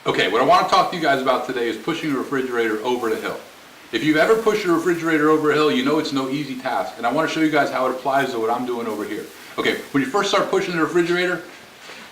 Okay, what I want to talk to you guys about today is pushing a refrigerator over the hill. If you've ever pushed a refrigerator over a hill, you know it's no easy task. And I want to show you guys how it applies to what I'm doing over here. Okay, when you first start pushing the refrigerator,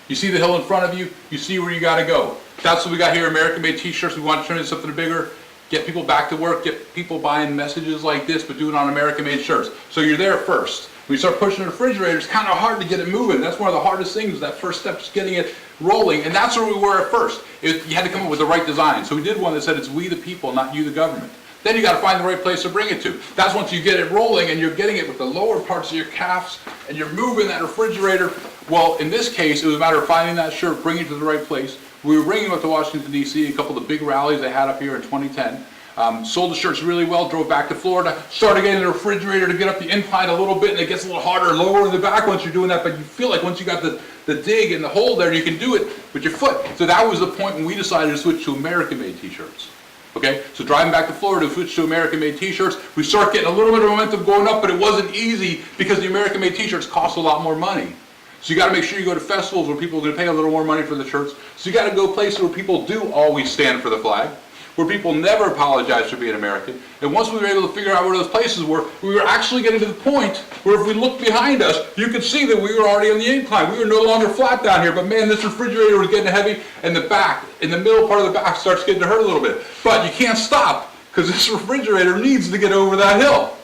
you see the hill in front of you, you see where you got to go. That's what we got here, American-made t-shirts. We want to turn into something bigger, get people back to work, get people buying messages like this, but do it on American-made shirts. So you're there first. When you start pushing the refrigerator, it's kind of hard to get it moving. That's one of the hardest things, that first step, just getting it rolling. And that's where we were at first. You had to come up with the right design. So we did one that said it's we the people, not you the government. Then you got to find the right place to bring it to. That's once you get it rolling and you're getting it with the lower parts of your calves and you're moving that refrigerator. Well, in this case, it was a matter of finding that shirt, bringing it to the right place. We were bringing it up to Washington, D.C., a couple of the big rallies they had up here in 2010. Sold the shirts really well, drove back to Florida, started getting the refrigerator to get up the incline a little bit, and it gets a little harder, lower in the back once you're doing that, but you feel like once you got the dig and the hole there, you can do it with your foot. So that was the point when we decided to switch to American-made t-shirts. Okay, so driving back to Florida, we switched to American-made t-shirts. We start getting a little bit of momentum going up, but it wasn't easy because the American-made t-shirts cost a lot more money. So you got to make sure you go to festivals where people are going to pay a little more money for the shirts. So you got to go places where people do always stand for the flag, where people never apologize for being American. And once we were able to figure out where those places were, we were actually getting to the point where if we looked behind us, you could see that we were already on the incline. We were no longer flat down here, but man, this refrigerator was getting heavy, and the back, in the middle part of the back, starts getting to hurt a little bit. But you can't stop, because this refrigerator needs to get over that hill.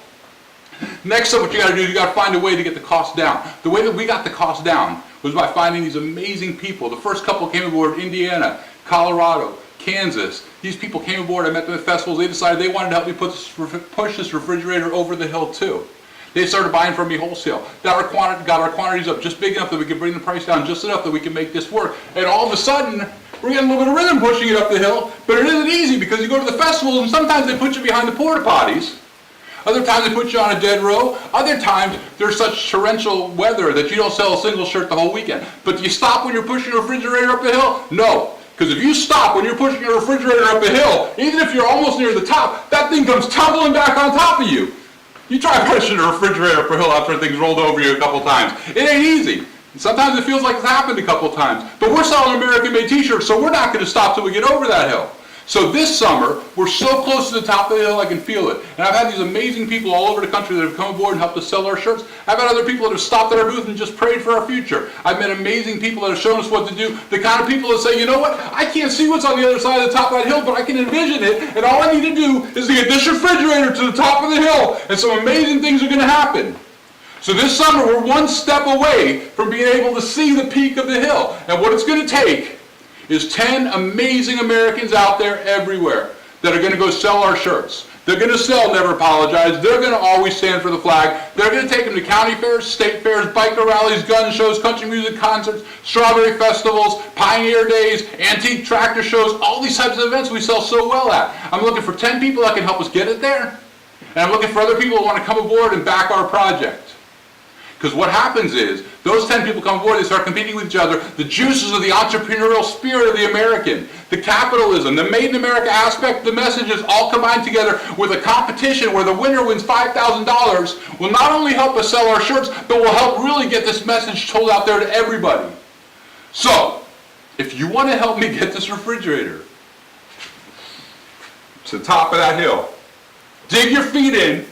Next up, what you got to do is you got to find a way to get the cost down. The way that we got the cost down was by finding these amazing people. The first couple came aboard Indiana, Colorado, Kansas. These people came aboard, I met them at festivals, they decided they wanted to help me push this refrigerator over the hill too. They started buying from me wholesale. Got our quantities up just big enough that we could bring the price down just enough that we could make this work. And all of a sudden, we're getting a little bit of rhythm pushing it up the hill, but it isn't easy because you go to the festivals and sometimes they put you behind the porta potties. Other times they put you on a dead row. Other times there's such torrential weather that you don't sell a single shirt the whole weekend. But do you stop when you're pushing a refrigerator up the hill? No. Because if you stop when you're pushing a refrigerator up a hill, even if you're almost near the top, that thing comes tumbling back on top of you. You try pushing a refrigerator up a hill after things rolled over you a couple times. It ain't easy. And sometimes it feels like it's happened a couple times. But we're selling American-made t-shirts, so we're not going to stop till we get over that hill. So this summer, we're so close to the top of the hill I can feel it. And I've had these amazing people all over the country that have come aboard and helped us sell our shirts. I've had other people that have stopped at our booth and just prayed for our future. I've met amazing people that have shown us what to do. The kind of people that say, you know what, I can't see what's on the other side of the top of that hill, but I can envision it, and all I need to do is to get this refrigerator to the top of the hill, and some amazing things are going to happen. So this summer, we're one step away from being able to see the peak of the hill. And what it's going to take is 10 amazing Americans out there everywhere that are going to go sell our shirts. They're going to sell Never Apologize. They're going to always stand for the flag. They're going to take them to county fairs, state fairs, biker rallies, gun shows, country music concerts, strawberry festivals, pioneer days, antique tractor shows, all these types of events we sell so well at. I'm looking for 10 people that can help us get it there. And I'm looking for other people who want to come aboard and back our project. Because what happens is, those 10 people come aboard, they start competing with each other. The juices of the entrepreneurial spirit of the American, the capitalism, the Made in America aspect, the messages all combined together with a competition where the winner wins $5,000 will not only help us sell our shirts, but will help really get this message told out there to everybody. So, if you want to help me get this refrigerator to the top of that hill, dig your feet in,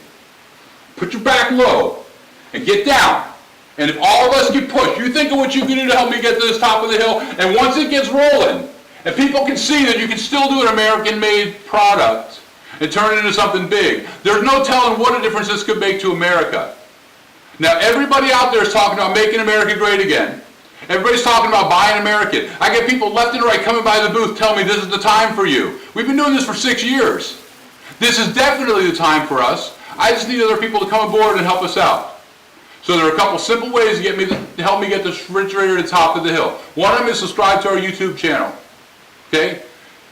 put your back low, and get down. And if all of us get pushed, you think of what you can do to help me get to this top of the hill, and once it gets rolling, and people can see that you can still do an American-made product and turn it into something big, there's no telling what a difference this could make to America. Now, everybody out there is talking about making America great again. Everybody's talking about buying American. I get people left and right coming by the booth telling me this is the time for you. We've been doing this for 6 years. This is definitely the time for us. I just need other people to come aboard and help us out. So there are a couple simple ways to help me get this refrigerator to the top of the hill. One of them is subscribe to our YouTube channel. Okay?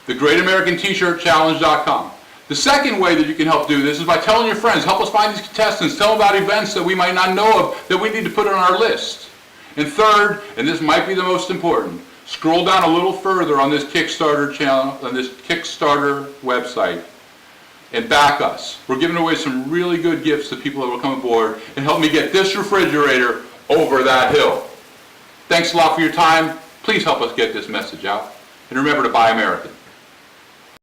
TheGreatAmericanT-ShirtChallenge.com. The second way that you can help do this is by telling your friends. Help us find these contestants. Tell them about events that we might not know of that we need to put on our list. And third, and this might be the most important, scroll down a little further on this Kickstarter channel, on this Kickstarter website, and back us. We're giving away some really good gifts to people that will come aboard and help me get this refrigerator over that hill. Thanks a lot for your time. Please help us get this message out. And remember to buy American.